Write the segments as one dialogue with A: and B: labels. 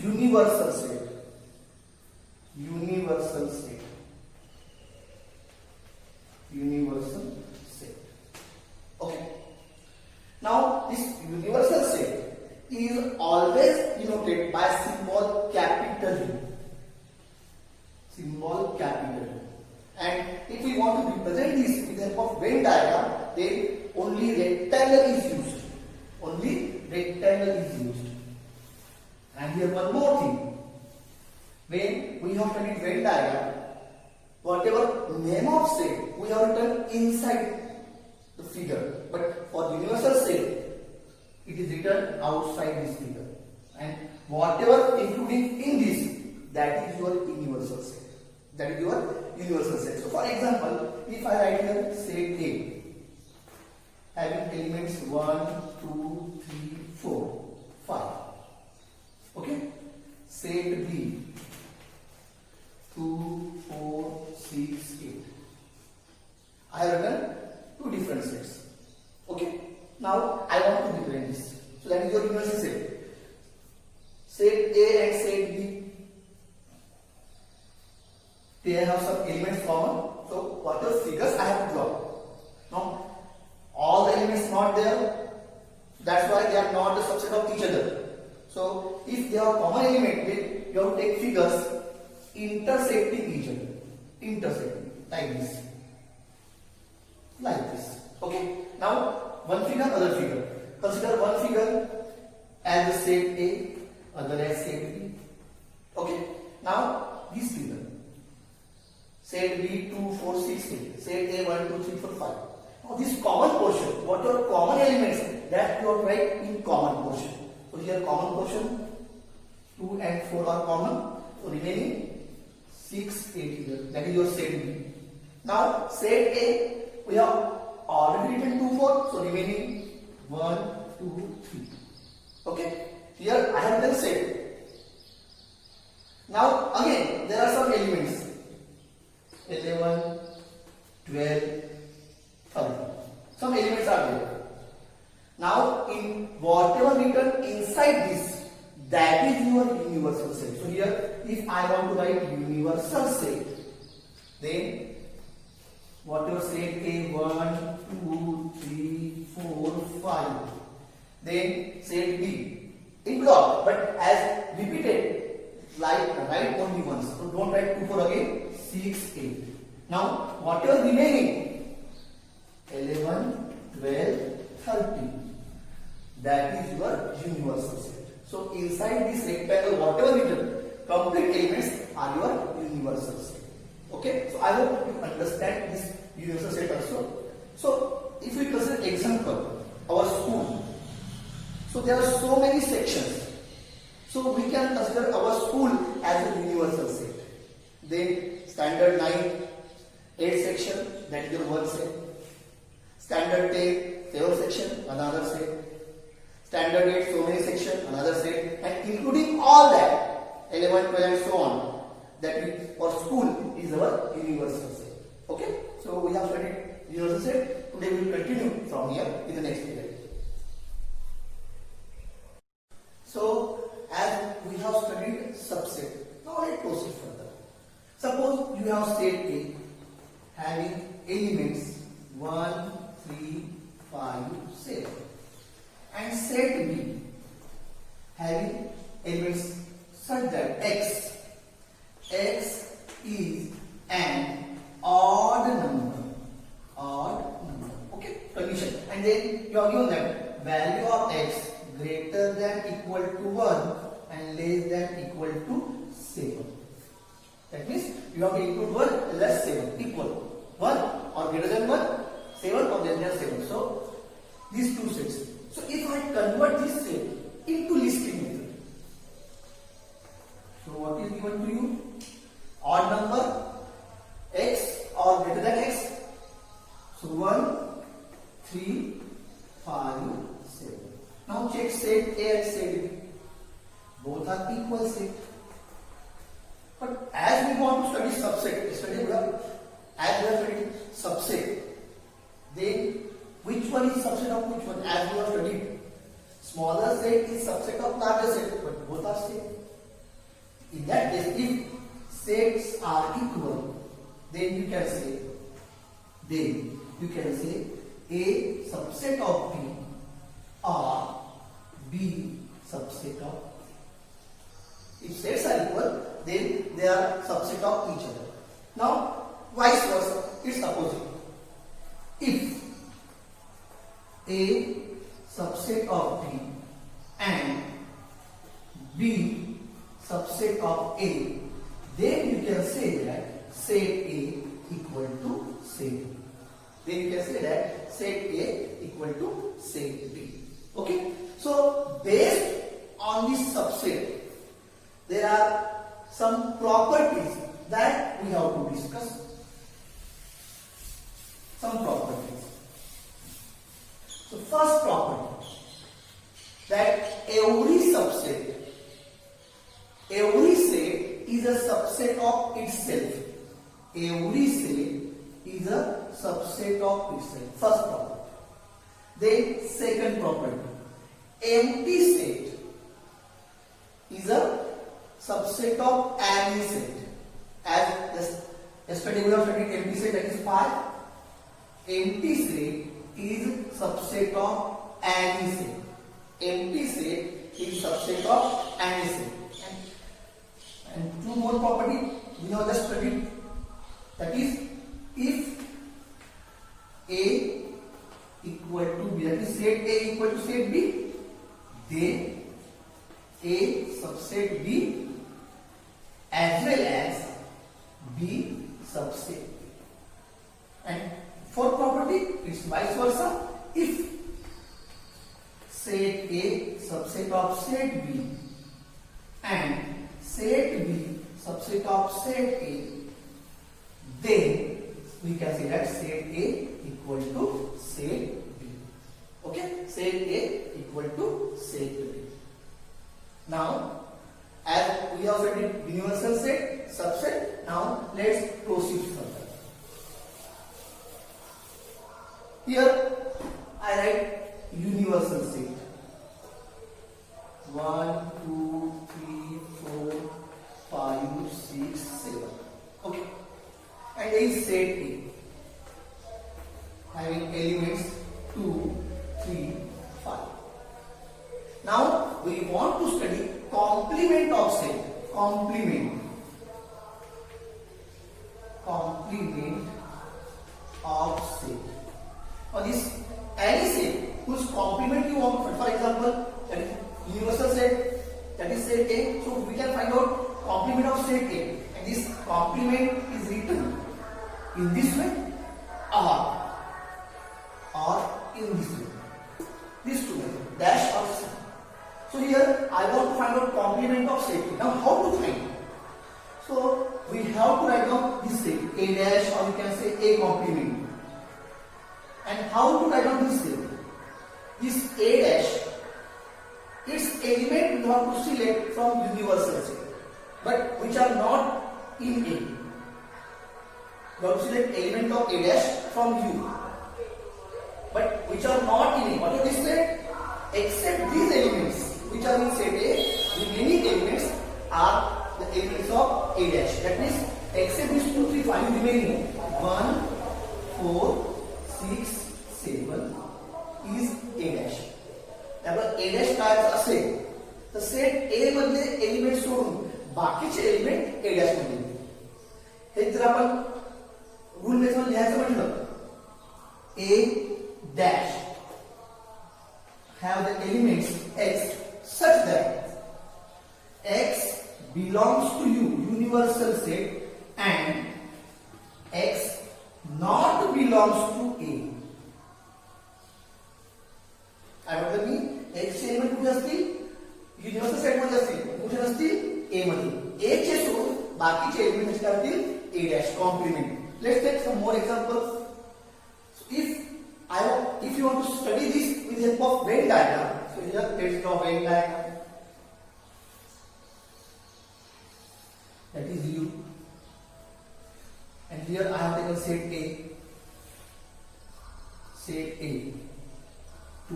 A: universal set. Universal set. Universal set. Okay. Now this universal set is always denoted by symbol capital U. Symbol capital U. And if we want to represent this with the help of Venn diagram, then only rectangle is used. Only rectangle is used. And here one more thing. When we have studied Venn diagram, whatever name of set we have written inside the figure, but for universal set it is written outside this figure, and whatever including in this, that is your universal set. That is your universal set. So for example, if I write here set A having elements 1, 2, 3, 4, 5. Okay? Set B 2, 4, 6, 8. I have written two different sets. Okay? Now I want to represent this. So that is your universal set. Set A and set B, they have some elements common. So whatever figures I have to draw. Now all the elements not there. That's why they are not the subset of each other. So if they are common element, then you have to take figures intersecting each other. Intersecting like this. Like this. Okay. Now one figure, other figure. Consider one figure as the set A, other as set B. Okay. Now this figure. Set B 2, 4, 6, 8. Set A 1, 2, 3, 4, 5. Now this common portion, what are common elements, that you have write in common portion. So here common portion 2 and 4 are common. So remaining 6, 8 here. That is your set B. Now set A, we have already written 2, 4. So remaining 1, 2, 3. Okay. Here I have done set. Now again there are some elements. 11, 12, 13. Some elements are there. Now in whatever written inside this, that is your universal set. So here if I want to write universal set, then whatever set A 1, 2, 3, 4, 5, then set B in block, but as repeated, like write only once. So don't write 2, 4 again. 6, 8. Now whatever remaining 11, 12, 13, that is your universal set. So inside this rectangle, whatever written, complete elements are your universal set. Okay? So I hope you understand this universal set also. So if we consider example, our school. So there are so many sections. So we can consider our school as a universal set. Then standard 9, 8 section, that is your one set. Standard 10, 7 section, another set. Standard 8, so many section, another set. And including all that, 11, 12 and so on, that we, for school is our universal set. Okay? So we have studied universal set. Today we will continue from here in the next period. So as we have studied subset, now let's proceed further. Suppose you have set A having elements 1, 3, 5, 7, and set B having elements such that X is an odd number. Okay, condition. And then you have given that value of X greater than equal to 1 and less than equal to 7. That means you have to include 1 less 7 equal 1 or greater than 1, 7 or less than 7. So these two sets. So if I convert this set into listing method, so what is given to you? Odd number X or greater than X. So 1, 3, 5, 7. Now check set A and set B. Both are equal set. But as we want to study subset, as we have studied subset, then which one is subset of which one? As we have studied, smaller set is subset of larger set, but both are same. In that case, if sets are equal, then you can say A subset of B or B subset of A. If sets are equal, then they are subset of each other. Now, vice versa, it's opposite. If A subset of B and B subset of A, then you can say that set A equal to set B. Then you can say that set A equal to set B. Okay? So, based on this subset, there are some properties that we have to discuss. Some properties. So, first property, that every set is a subset of itself. Every set is a subset of itself. First property. Then second property, empty set is a subset of any set. As yesterday we have studied empty set, that is 5. Empty set is subset of any set. Empty set is subset of any set. And two more property we have just studied, that is if A equal to B, that is set A equal to set B, then A subset B as well as B subset A. And fourth property is vice versa. If set A subset of set B and set B subset of set A, then we can say that set A equal to set B. Okay? Set A equal to set B. Now, as we have studied universal set, subset, now let's proceed further. Here I write universal set. 1, 2, 3, 4, 5, 6, 7. Okay. And there is set A having elements 2, 3, 5. Now we want to study complement of set. Complement of set. Now this any set whose complement you want to find. For example, that is universal set, that is set A. So we can find out complement of set A, and this complement is written in this way or in this way. These two ways, dash or sign. So here I want to find out complement of set A. Now how to find it? So we have to write down this set A dash, or you can say A complement. And how to write down this set? This A dash, its element we have to select from universal set, but which are not in A. We have to select element of A dash from U, but which are not in A. What is this set? Except these elements which are in set A, the remaining elements are the elements of A dash. That means except these 2, 3, 5 remaining 1, 4, 6, 7 is A dash. त्यामुळे A dash काय असेल तर set A मधले element सोडून बाकीचे element A dash मध्ये. हे जर आपण रूल मेथड लिहायचं म्हटलं, A dash have the elements x such that x belongs to U, universal set, and x not belongs to A. काय म्हटलं मी? x चे एलिमेंट कुठे असतील? युनिव्हर्सल सेट मध्ये असतील. कुठे असतील? A मध्ये. A चे सोडून बाकीचे एलिमेंट काय असतील? A dash complement. Let's take some more examples. So if you want to study this with the help of Venn diagram, so here let's draw Venn diagram. That is U, and here I have taken set A. Set A 2,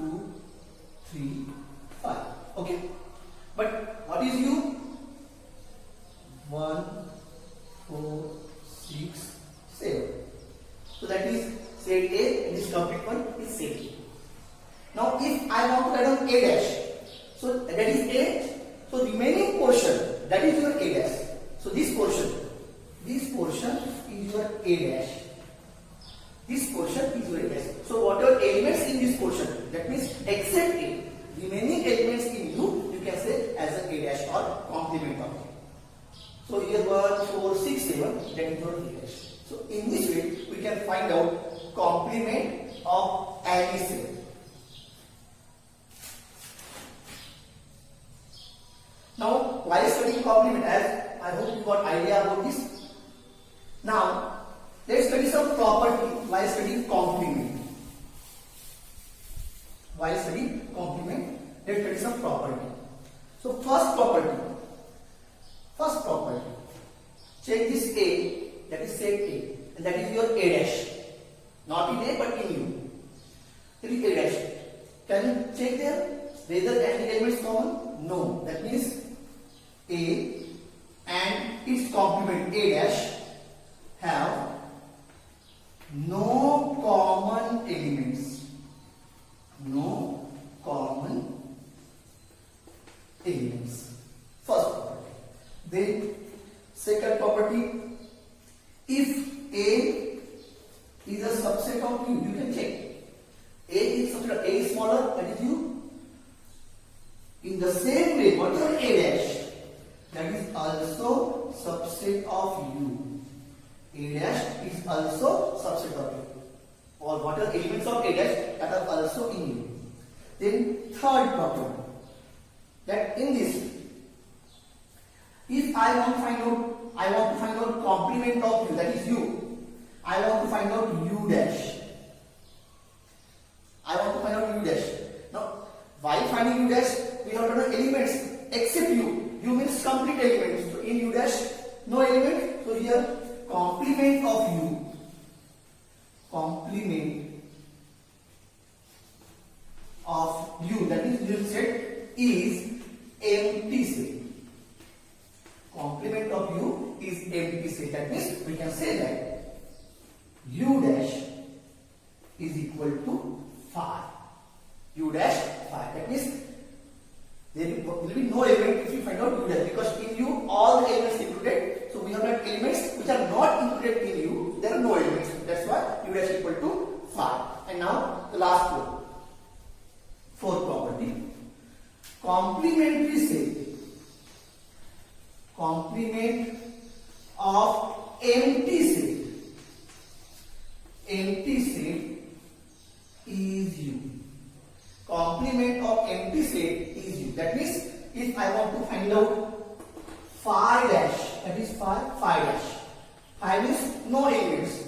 A: 3, 5. Okay, but what is U? to write on A dash. So that is A. So remaining portion, that is your A dash. So this portion is your A dash. This portion is your A dash. So whatever elements in this portion, that means except A, remaining elements in U, you can say as an A dash or complement of it. So here 1, 4, 6, 7, that is your A dash. So in this way, we can find out complement of any cell. Now, while studying complement, as I hope you got idea about this. Now, let's study some property while studying complement. While studying complement, let's study some property. So, first property. Check this A, that is set A, and that is your A dash. Not in A, but in U. That is A dash. Can you check there whether any element is common? No. That means A and its complement A dash have no common elements. No common elements. First property. Then second property, if A is a subset of U, you can check. A is subset of A is smaller, that is U. In the same way, whatever A dash, that is also subset of U. A dash is also subset of U. Or what are elements of A dash that are also in U. Then third property, that in this, if I want to find out complement of U, that is U. I want to find out U dash. Now, while finding U dash, we have to know elements except U. U means complete elements. So in U dash, no element. So here, complement of U. That is U set is empty set. Complement of U is empty set. That means we can say that U dash is equal to 5. U dash 5. That means there will be no element if you find out U dash, because in U all the elements included. So we have got elements which are not included in U. There are no elements. That's why U dash equal to 5. And now the last one. Fourth property. Complementary set. Complement of empty set. Empty set is U. Complement of empty set is U. That means if I want to find out phi dash, that is phi dash. Phi means no elements.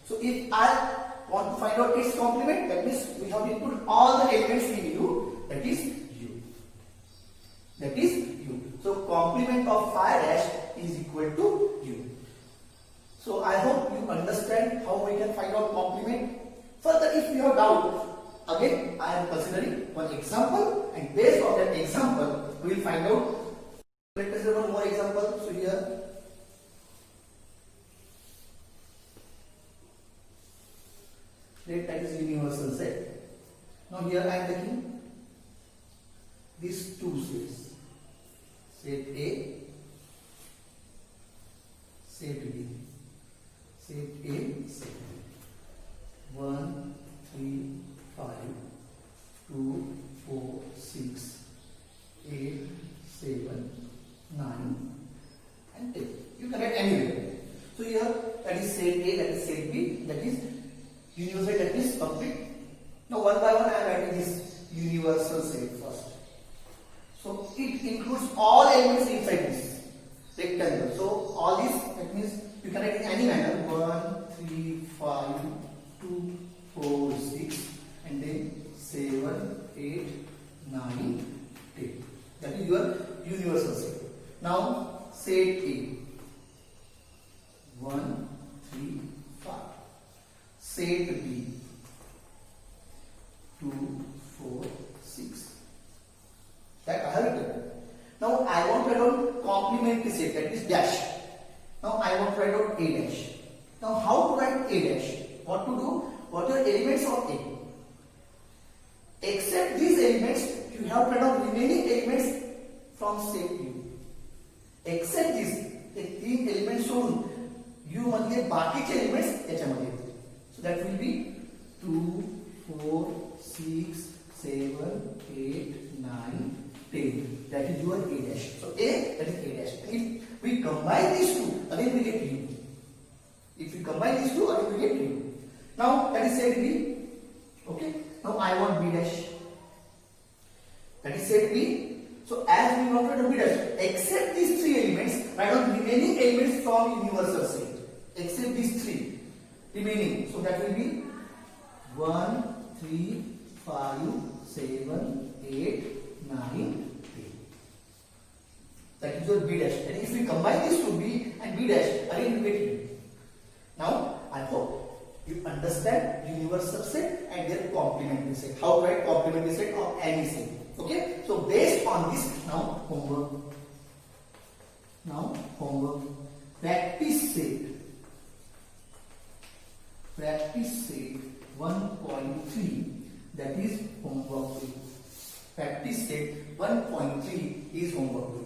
A: So if I want to find out its complement, that means we have to include all the elements in U. That is U. That is U. So complement of phi dash is equal to U. So I hope you understand how we can find out complement. Further, if you have doubt, again I am considering one example, and based on that example, we will find out. Let us have one more example. So here, that is universal set. Now here I am taking these two sets. Set A, set B. Set A, set B. 1, 3, 5, 2, 4, 6, 8, 7, 9, and 10. You can write anywhere. So here that is set A, that is set B, that is universal, that is complete. Now one by one I am writing this universal set first. So it includes all elements inside this rectangle. So all these, that means you can write in any manner. 1, 3, 5, 2, 4, 6, and then 7, 8, 9, 10. That is your universal set. Now set A. 1, 3, 5. Set B. 2, 4, 6. That I have written. Now I want to write down complementary set, that is dash. Now I want to write down A dash. Now how to write A dash? What to do? What are elements of A? Except these elements, you have to write down remaining elements from set U. Except this, हे 3 element सोडून U मधले बाकीचे elements याच्यामध्ये येतील. So that will be 2, 4, 6, 7, 8, 9, 10. That is your A dash. So A, that is A dash. And if we combine these two, again we get U. If we combine these two, again we get U. Now that is set B. Okay. Now I want B dash. That is set B. So as we wanted to B dash, except these 3 elements, write down remaining elements from universal set. Except these 3 remaining. So that will be 1, 3, 5, 7, 8, 9, 10. That is your B dash. And if we combine these two, B and B dash, again we get U. Now I hope you understand universal set and their complementary set. How to write complementary set of any set. Okay, so based on this, now homework. Practice set 1.3, that is homework. Practice set 1.3 is homework.